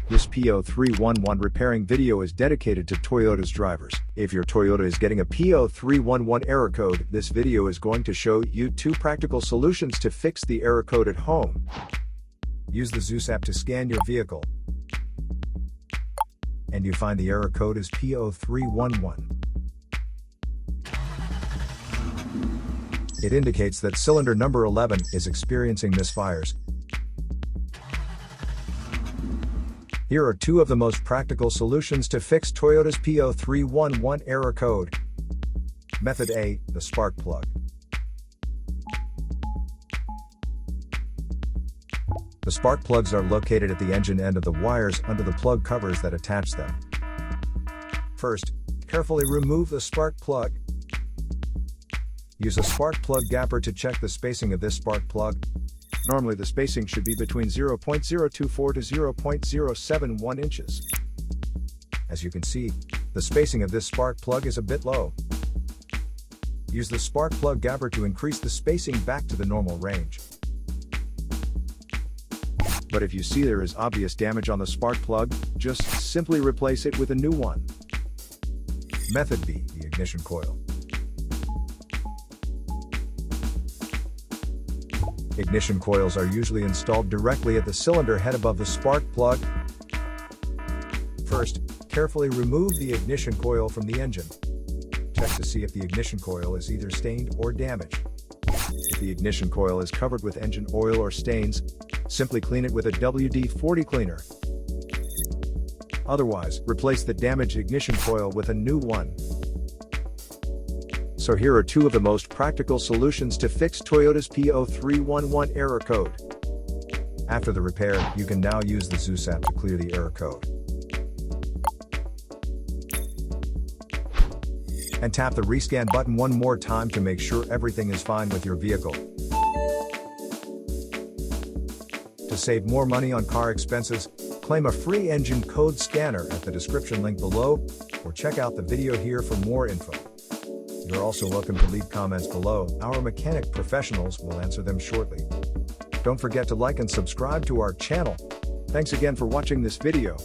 This P0311 repairing video is dedicated to Toyota's drivers. If your Toyota is getting a P0311 error code, this video is going to show you 2 practical solutions to fix the error code at home. Use the Zeus app to scan your vehicle, and you find the error code is P0311. It indicates that cylinder number 11 is experiencing misfires. Here are 2 of the most practical solutions to fix Toyota's P0311 error code. Method A, the spark plug. The spark plugs are located at the engine end of the wires under the plug covers that attach them. First, carefully remove the spark plug. Use a spark plug gapper to check the spacing of this spark plug. Normally the spacing should be between 0.024 to 0.071 inches. As you can see, the spacing of this spark plug is a bit low. Use the spark plug gapper to increase the spacing back to the normal range. But if you see there is obvious damage on the spark plug, just simply replace it with a new one. Method B, the ignition coil. Ignition coils are usually installed directly at the cylinder head above the spark plug. First, carefully remove the ignition coil from the engine. Check to see if the ignition coil is either stained or damaged. If the ignition coil is covered with engine oil or stains, simply clean it with a WD-40 cleaner. Otherwise, replace the damaged ignition coil with a new one. So here are 2 of the most practical solutions to fix Toyota's P0311 error code. After the repair, you can now use the Zeus app to clear the error code. And tap the rescan button one more time to make sure everything is fine with your vehicle. To save more money on car expenses, claim a free engine code scanner at the description link below, or check out the video here for more info. You're also welcome to leave comments below. Our mechanic professionals will answer them shortly. Don't forget to like and subscribe to our channel. Thanks again for watching this video.